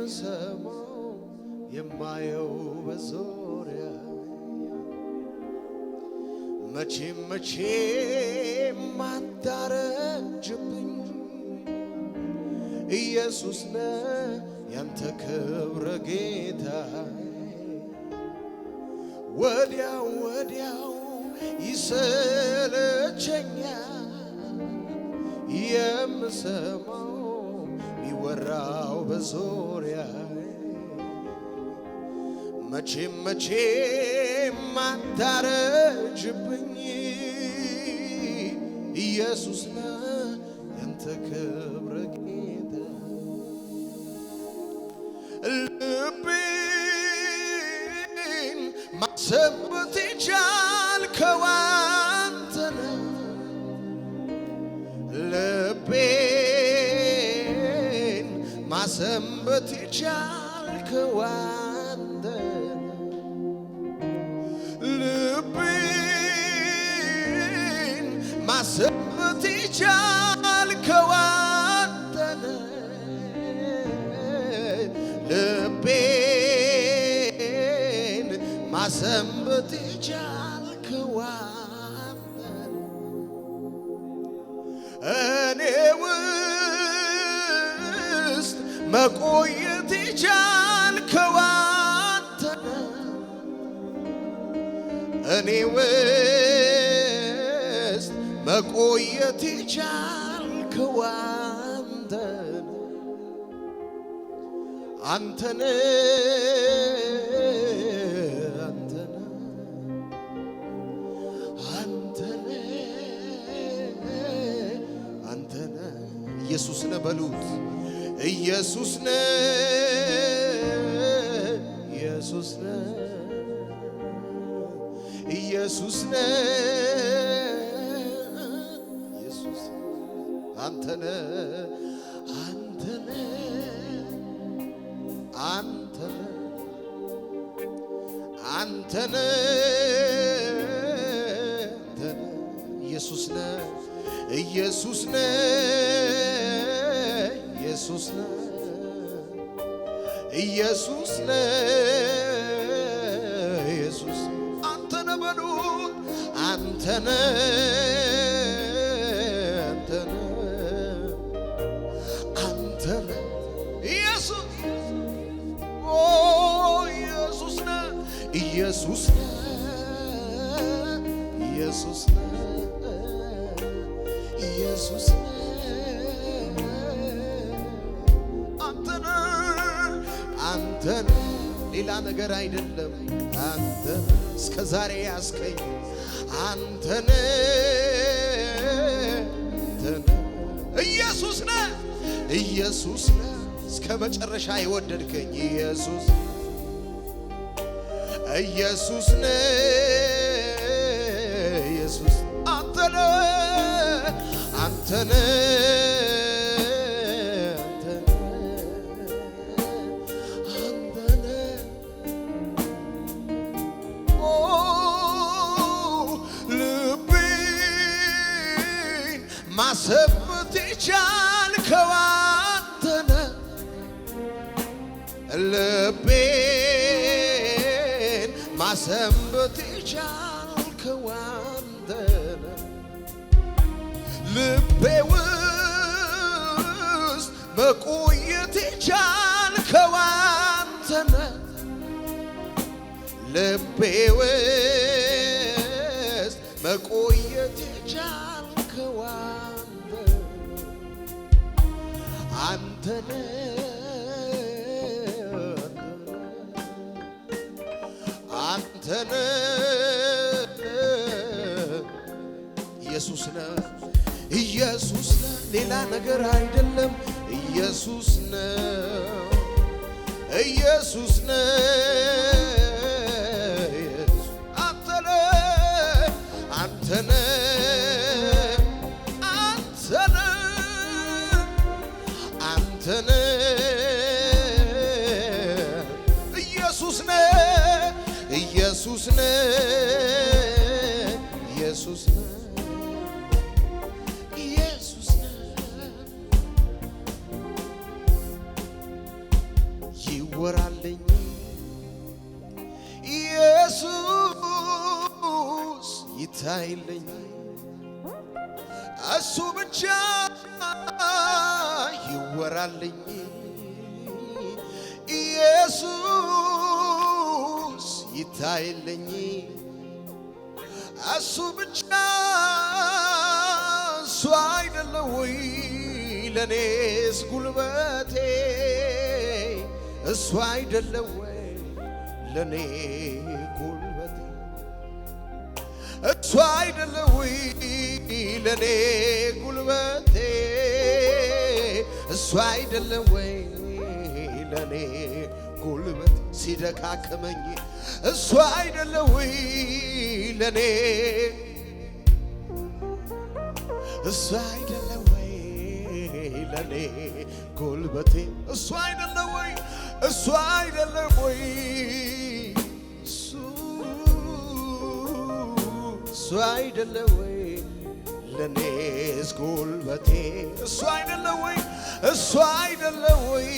የምሰማው የማየው በዙሪያ መቼም አታረጅብኝ ኢየሱስ ነህ ያንተ ክብር ጌታ ወዲያው ይሰለቸኛል የምሰማው ሚወራው በዙሪያ መቼም አታረጅብኝ ኢየሱስ ነህ ያንተ ክብር ጌታ ልቤን ማሰንበት የቻልከው አንተ ነህ ልቤን ማሰንበት የቻልከው አንተ ነህ ልቤን ማሰንበት የቻልከው አንተ ነህ ልቤን ማሰንበት የቻልከው አንተ ነህ እኔ ውስጥ መቆየት የቻልከው አንተ ነህ እኔ ውስጥ መቆየት የቻልከው አንተ ነህ አንተ ነህ ኢየሱስ ነህ በሉት ኢየሱስ ነህ ኢየሱስ ነህ ኢየሱስ አንተ ነህ ኢየሱስ ነህ ኢየሱስ አንተ ነህ በሉት አንተ ነህ ኢየሱስ ኢየሱስ አንተ ነህ ሌላ ነገር አይደለም አንተ እስከ ዛሬ ያስከኝ አንተ ነህ ኢየሱስ ነህ እስከ መጨረሻ የወደድከኝ ኢየሱስ ነህ አንተ ነህ ልቤን ማሰንበት የቻልከው አንተ ነህ ልቤን ማሰንበት የቻልከው አንተ ነህ ልቤ ውስጥ መቆየት የቻልከው አንተ ነህ ልቤ ውስጥ መቆየት የቻልከው አንተ ነህ ኢየሱስ ነህ ሌላ ነገር አይደለም ኢየሱስ ነህ አንተ ነህ ኢየሱስ ነህ ይታይልኝ እሱ ብቻ ይወራልኝ ኢየሱስ ይታይልኝ እሱ ብቻ እሱ አይደለ ወይ ለኔስ ጉልበቴ እሱ አይደለ ወይ ለኔ ጉልበቴ እሱ አይደለ ወይ ለኔ ጉልበቴ እሱ አይደለ ወይ ለኔ ጉልበት ሲደካከመኝ እሱ አይደለ ወይ ለኔ እሱ አይደለ ወይ ለኔ ጉልበቴ እሱ አይደለ ወይ እሱ አይደለ ወይ እሱ አይደለ ወይ ለኔስ ጉልበቴ እሱ አይደለ ወይ እሱ አይደለ ወይ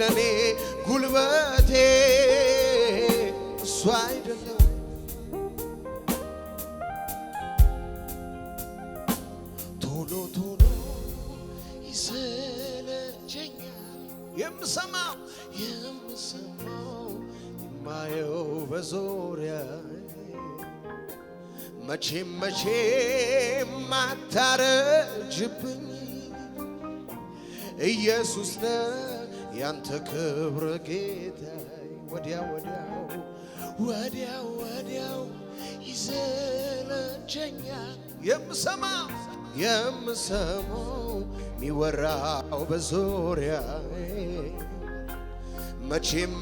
ለኔ ጉልበቴ እሱ አይደለ ወይ ቶሎ ቶሎ ይሰለቸኛል የምሰማው የማየው በዙሪያ መቼም አታረጅብኝ ኢየሱስ ነው ያንተ ክብር ጌታ ወዲያው ይሰለቸኛል የምሰማው ሚወራው በዙሪያ መቼም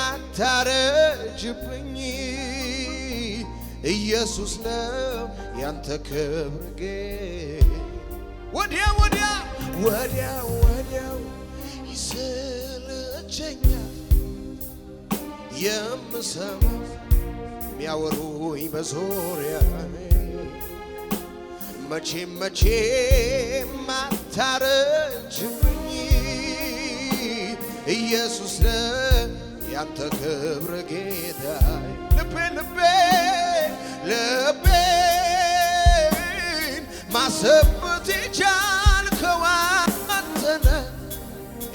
አታረጅብኝ ኢየሱስ ነው ያንተ ክብር ወዲያው ይሰለቸኛል የምሰማው ሚያወሩኝ በዙሪያ መቼም አታረጅብኝ ኢየሱስ ነው ያንተ ክብር ጌታ ልቤን ማሰበት የቻልከው አንተ ነህ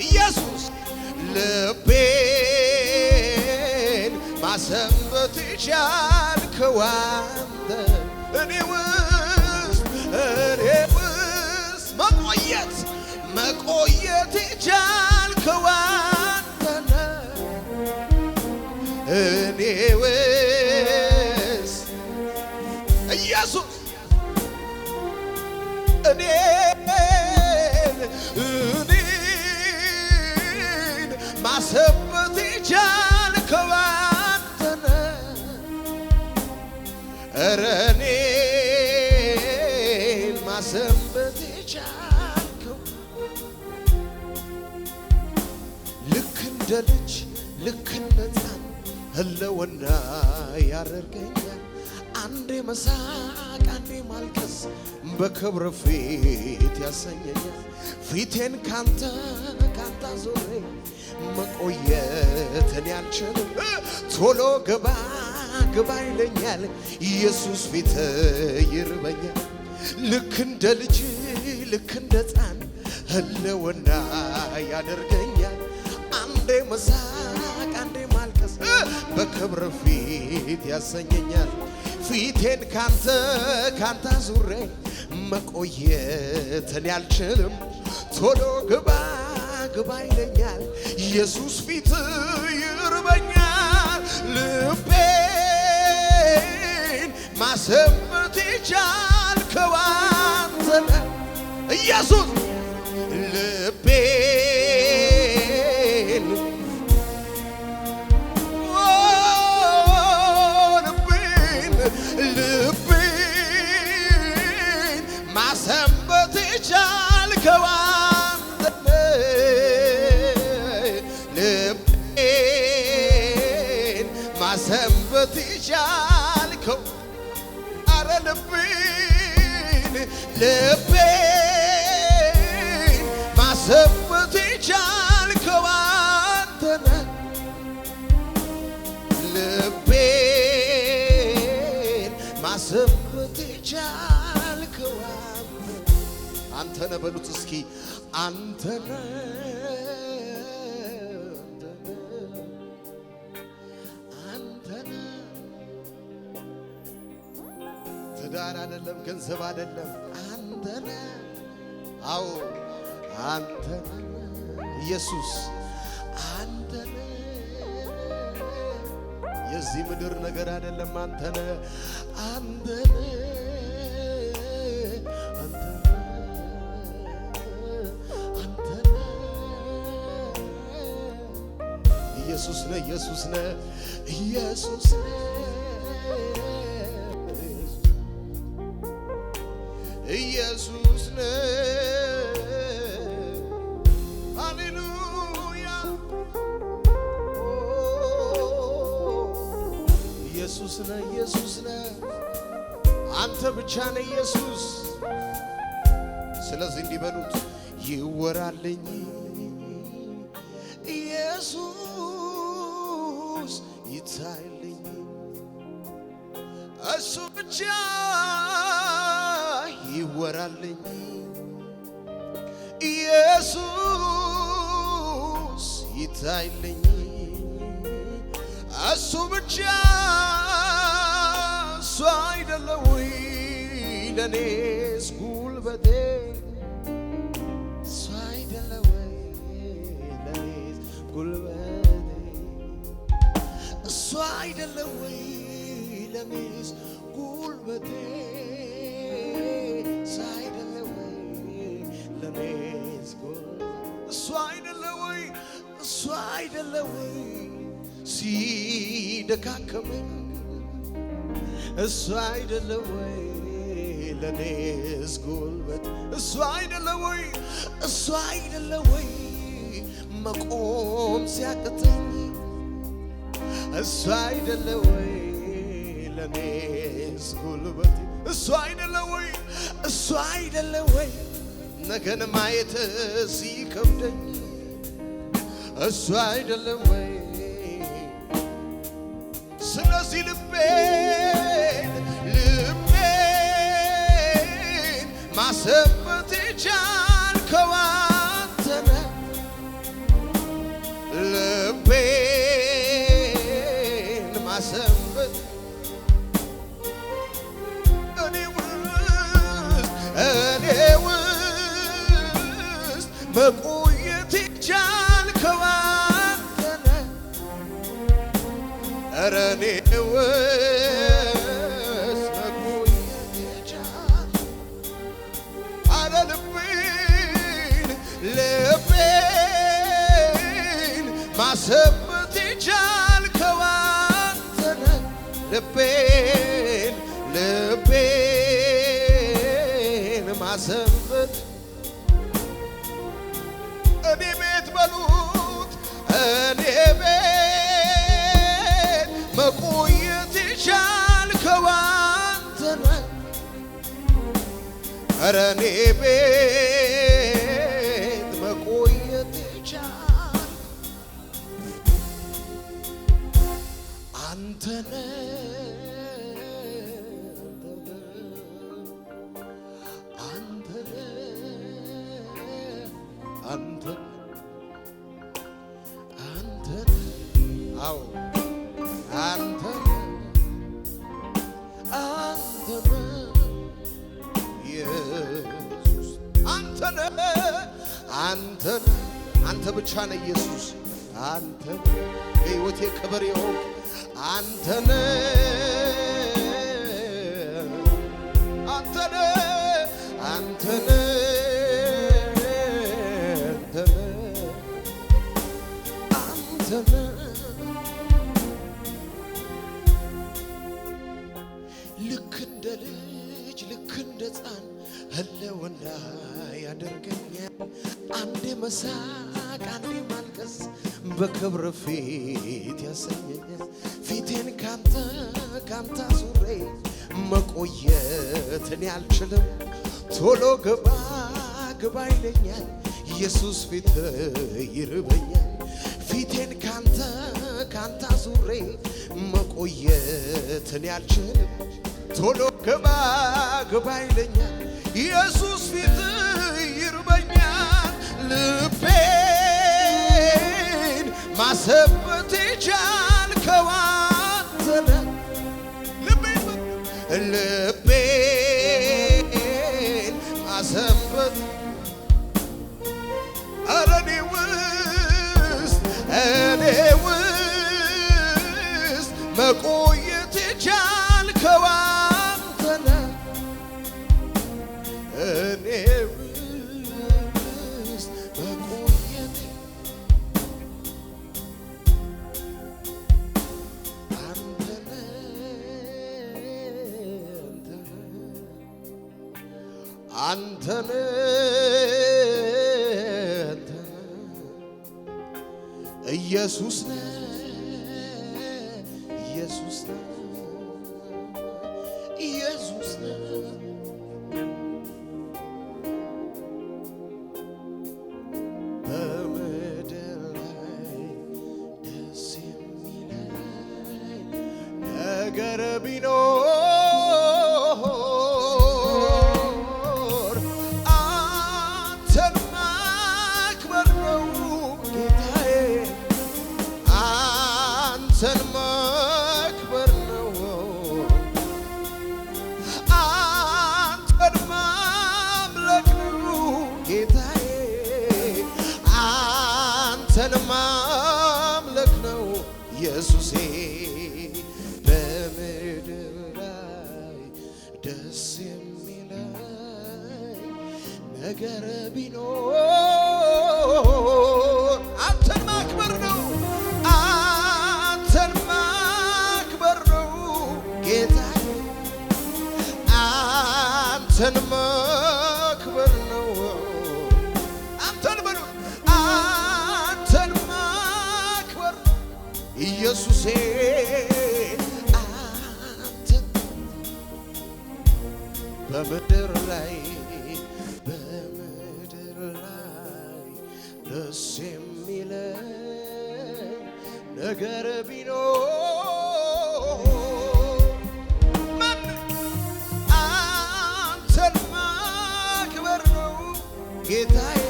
ኢየሱስ ልቤን ማሰበት የቻልከው አንተ እኔ ውስጥ መቆየት የቻልከው አንተ ነህ እኔ ውስጥ ኢየሱስ እኔን ማሰበት የቻልከው አንተ ነህ ኧረ እኔን ማሰበት የቻልከው ልክ እንደ ልጅ ልክ እንደ ሕፃን ህልውና ያደርገኛል አንዴ መሳቅ አንዴ ማልቀስ በክብር ፊት ያሰኘኛል ፊቴን ካንተ ዞሬ መቆየትን ያልችልም ቶሎ ግባ ይለኛል ኢየሱስ ፊት ይርበኛል ልክ እንደ ልጅ ልክ እንደ ሕፃን ህልውና ያደርገኛል አንዴ መሳቅ አንዴ ማልቀስ በክብር ፊት ያሰኘኛል ፊቴን ካንተ ዙሬ መቆየትን ያልችልም ቶሎ ግባ ይለኛል ኢየሱስ ፊት ይርበኛል ልቤን ማሰበት የቻልከው አንተ ነህ ኢየሱስ ልቤን ማሰበት የቻልከው አንተ ልቤን ማሰበት የቻልከው አረ ልቤን ማሰበት የቻልከው አንተ ነህ ልቤን ማሰንበት የቻልከው አንተ ነህ በሉት እስኪ አንተ ነህ ትዳር አይደለም ገንዘብ አይደለም አንተ ነህ አዎ አንተ ነህ ኢየሱስ አንተ ነህ የዚህ ምድር ነገር አይደለም አንተ ነህ አንተ ነህ አንተ ነህ ኢየሱስ ነህ ኢየሱስ ነህ ኢየሱስ ነህ ኢየሱስ ነህ ሃሌሉያ ኢየሱስ ነህ ኢየሱስ ነህ አንተ ብቻ ነህ ኢየሱስ ስለዚህ እንዲበሉት ይወራልኝ ኢየሱስ ይታይልኝ እሱ ብቻ ይወራልኝ ኢየሱስ ይታይልኝ እሱ ብቻ እሱ አይደለም ወይ ለኔስ ጉልበቴ እሱ አይደለም ወይ ለኔስ ጉልበቴ እሱ አይደለም ወይ ለኔስ ጉልበቴ እሱ አይደለም ወይ ለኔስ ጉልበቴ እሱ አይደለም ወይ እሱ አይደለም ወይ ሲደካከመኝ እሱ አይደለም ወይ ለኔስ ጉልበት እሱ አይደለም ወይ እሱ አይደለም ወይ መቆም ሲያቅተኝ እሱ አይደለም ወይ ለኔስ ጉልበት እሱ አይደለም ወይ እሱ አይደለም ወይ ነገን ማየት ሲከብደኝ እሱ አይደለም ወይ ስለዚህ ልቤን ማሰንበት የቻልከው አንተ ነህ ልቤን ማሰንበት እኔ ውስጥ መቆየት የቻልከው አንተ ነህ ኧረ እኔ ውስጥ መቆየት የቻልከው አለ ልቤን ማሰንበት የቻልከው አንተ ነህ ልቤን ማሰንበት እኔ ቤት በሉት እኔ ቤት መቆየት የቻልከው አንተ ነህ ኧረ እኔ ቤት መቆየት የቻልከው አንተ ነህ አንተ አዎ አንተ ኢየሱስ አንተ ብቻ ነህ ኢየሱስ አንተ የሕይወቴ ክብር የሆንክ አንተ ልክ እንደ ልጅ ልክ እንደ ሕፃን ህልውና ያደርገኛል አንዴ መሳቅ አንዴ ማልቀስ በክብር ፊት ያሰኘኛል ፊቴን ካንተ አዙሬ መቆየትን ያልችልም ቶሎ ግባ ይለኛል ኢየሱስ ፊት ይርበኛል ፊቴን ካንተ አዙሬ መቆየትን ያልችልም ቶሎ ግባ ግባ ይለኛል ኢየሱስ ፊት ይርበኛል ልቤን ማሰበት የቻልከው አንተ ነህ ልቤን ማሰበት ኧረ እኔ ውስጥ መቆየት የቻልከው አንተ ነህ እኔ ውስጥ መቆየት አንተ ነህ ኢየሱስ ነህ ኢየሱስ ነህ ኢየሱስ ነህ በምድር ላይ ደስ የሚለኝ ነገር ቢኖር አንተን ማክበር ነው ጌታዬ አንተን ማክበር ነው አንተን ማምለክ ነው ጌታዬ አንተን ማምለክ ነው ኢየሱሴ በምድር ላይ ደስ የሚለኝ ነገር ቢኖር አንተን ማክበር ነው ጌታዬ አንተን ማክበር ነው አንተን በሉ አንተን ማክበር ኢየሱሴ አንተን በምድር ላይ ደስ የሚለኝ ነገር ቢኖር አንተን ማክበር ነው ጌታዬ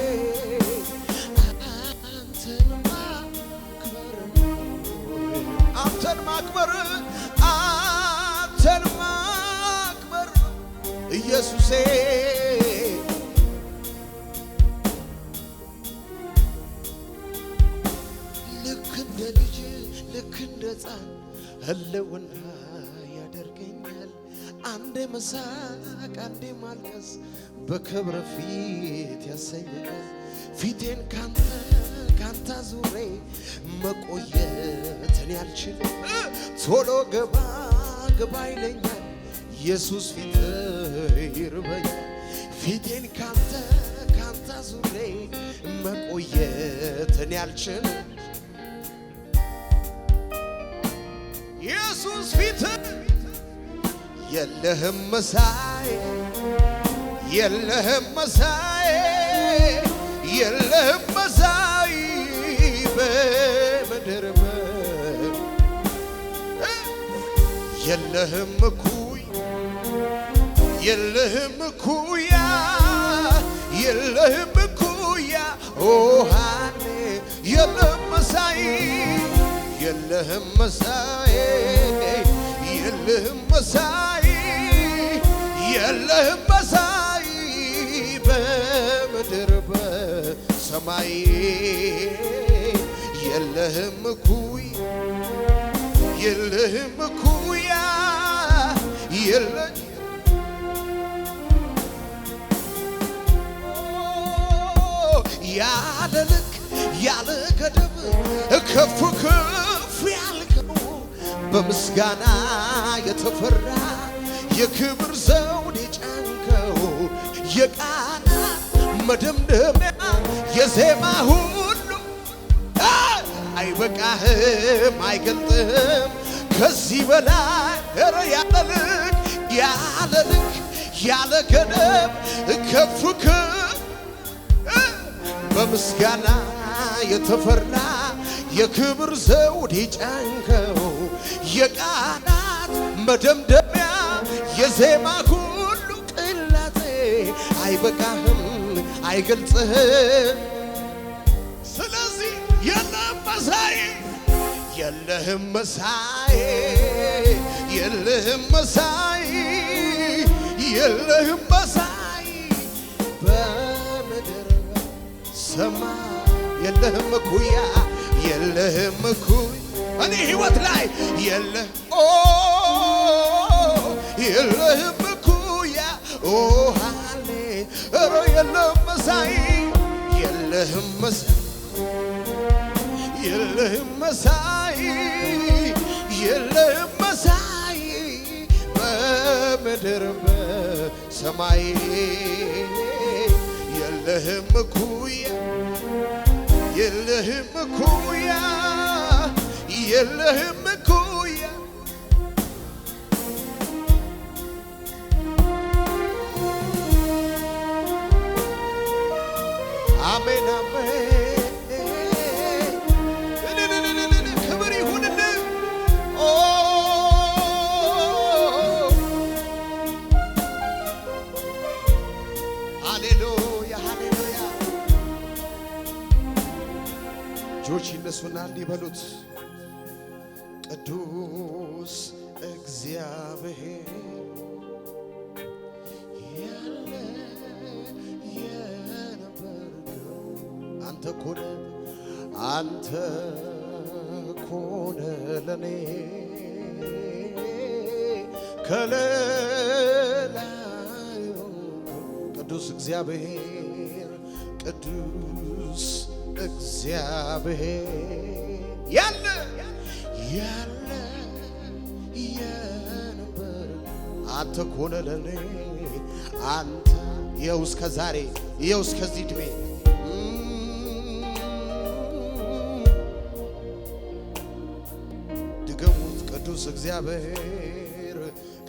አንተን ማክበር ነው አንተን ማክበር ነው ኢየሱሴ ልክ እንደ ልጅ ልክ እንደ ሕፃን ህልውና ያደርገኛል አንዴ መሳቅ አንዴ ማልቀስ በክብር ፊት ያሰኘኛል ፊቴን ካንተ ዙሬ መቆየትን ያልችልም ቶሎ ገባ ግባ ይለኛል ኢየሱስ ፊት ይርበኛል ፊቴን ካንተ ዙሬ መቆየትን ያልችልም ኢየሱስ ፊት የለህም መሳይ የለህም መሳይ የለህም መሳይ በምድር የለህም እኩይ የለህም እኩያ የለህም እኩያ ኦሃኔ የለህም መሳይ የለህም መሳይ የለህም መሳይ የለህም መሳይ በምድር በሰማይ የለህም እኩይ የለህም እኩያ የለህም ያለ ልክ ያለ ገደብ ከፍ ከፍ ያልከው በምስጋና የተፈራ የክብር ዘውድ የጫንከው የቃላት መደምደሚያ የዜማ ሁሉ አይበቃህም አይገልጥህም ከዚህ በላይ ኧረ ያለ ልክ ያለ ገደብ ከፍ በምስጋና የተፈራ የክብር ዘውድ የጫንከው የቃላት መደምደሚያ የዜማ ሁሉ ቅላጼ አይበቃህም አይገልጽህም ስለዚህ የለህም መሳይ የለህም መሳይ የለህም መሳይ የለህም መሳይ በምድር ሰማይ የለህም እኩያ የለህም እኩያ እኔ ሕይወት ላይ የለህም የለህም እኩያ ሃሌ ኧረ የለህም መሳይ የለህም መሳይ የለህም መሳይ የለህም መሳይ በምድር በሰማይ የለህም እኩያ የለህም እኩያ የለህም እኩያ አሜን አሜን ክብር ይሁንልህ ሃሌሉያ ሃሌሉያ እጆች ይነሱና እንዲህ በሉት ቅዱስ እግዚአብሔር ያለ የነበርከው አንተ ኮነ ለኔ ከለላይ ቅዱስ እግዚአብሔር ቅዱስ እግዚአብሔር ያለ የነበር አንተ ኮነ ለኔ አንተ ይኸው እስከ ዛሬ ይኸው እስከዚህ ዕድሜ ድገሙት ቅዱስ እግዚአብሔር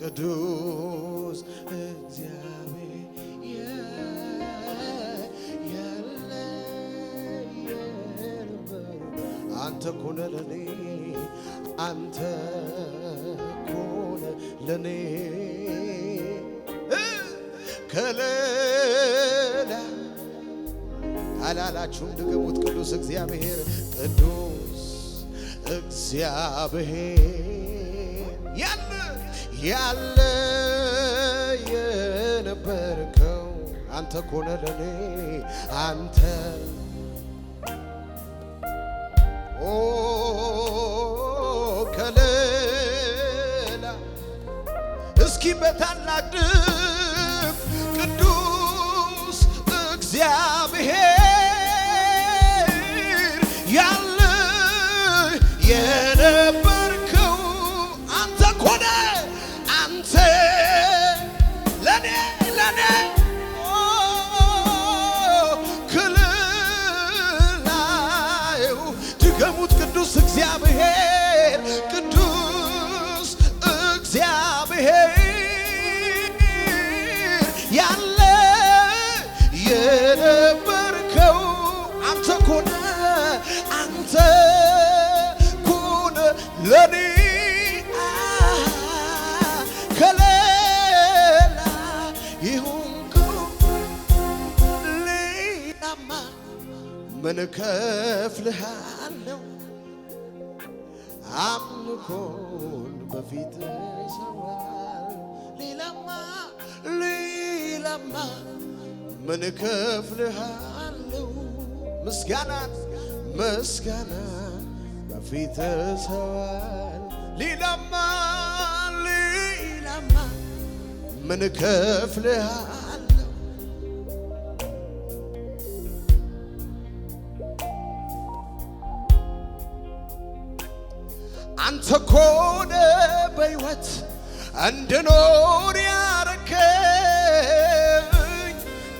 ቅዱስ እግዚአብሔር ያለ የነበር አንተ ኮነ ለኔ አንተ ኮነ ለኔ ከለላ አላላችሁም ድገሙት ቅዱስ እግዚአብሔር ቅዱስ እግዚአብሔር ያለ የነበርከው አንተ ኮነ ለኔ አንተ ከለላ እስኪ በታላቅ ድምፅ ቅዱስ እግዚአብሔር ያለ የነበርከው አንተ ኮነ አንተ ለኔ ክልላዩ ድገሙት ቅዱስ እግዚአብሔር ቅዱስ እግዚአብሔር ያለ የነበርከው አንተ ኮነ ለኔ ከሌላ ይሁንከው ሌላማ ምን እከፍልሃለሁ አምልኮን በፊት ሰዋል ሌላማ ምን እከፍልሃለሁ ምስጋና በፊት ሰዋል ሌላማ ምን እከፍልሃለሁ አንተ ኮነ በሕይወት እንድኖር ያረከኝ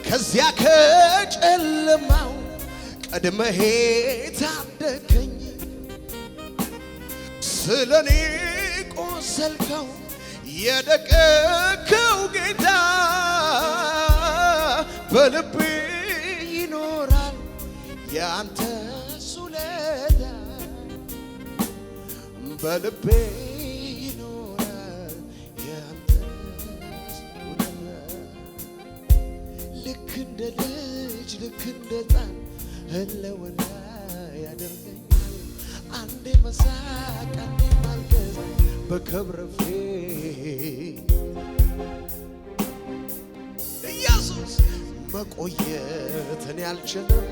ከዚያ ከጨለማው ቀድመህ ታደገኝ ስለኔ ቆሰልከው የደቀከው ጌታ በልቤ ይኖራል ያንተ ውለታ በልቤ ይኖራል ያንተ ልክ እንደ ሕፃን ህልውና ያደርገኛል። አንዴ መሳቅ አንዴ ማልቀስ በክብር ፊት ኢየሱስ መቆየት እኔ አልችልም።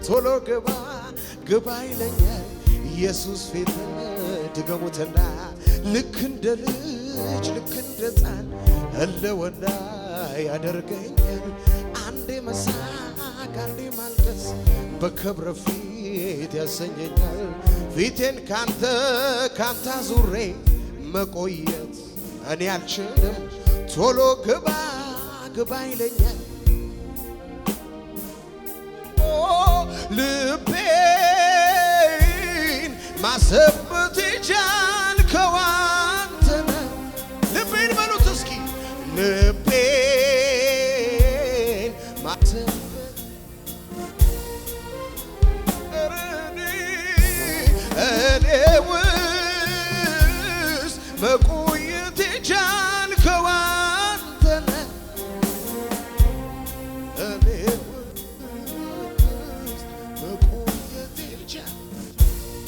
ቶሎ ግባ ግባ ይለኛል ኢየሱስ ፊት ድገሙትና ልክ እንደ ልጅ ልክ እንደ ሕፃን ህልውና ያደርገኛል። አንዴ መሳቅ አንዴ ማልቀስ በክብር ፊት ያሰኘኛል። ፊቴን ካንተ አዙሬ መቆየት እኔ አልችልም። ቶሎ ግባ ግባ ይለኛል ልቤን ማሰበት የቻልከው አንተ ነህ። ልቤን በሉት እስኪ ልቤን ማሰበት እኔ ውስጥ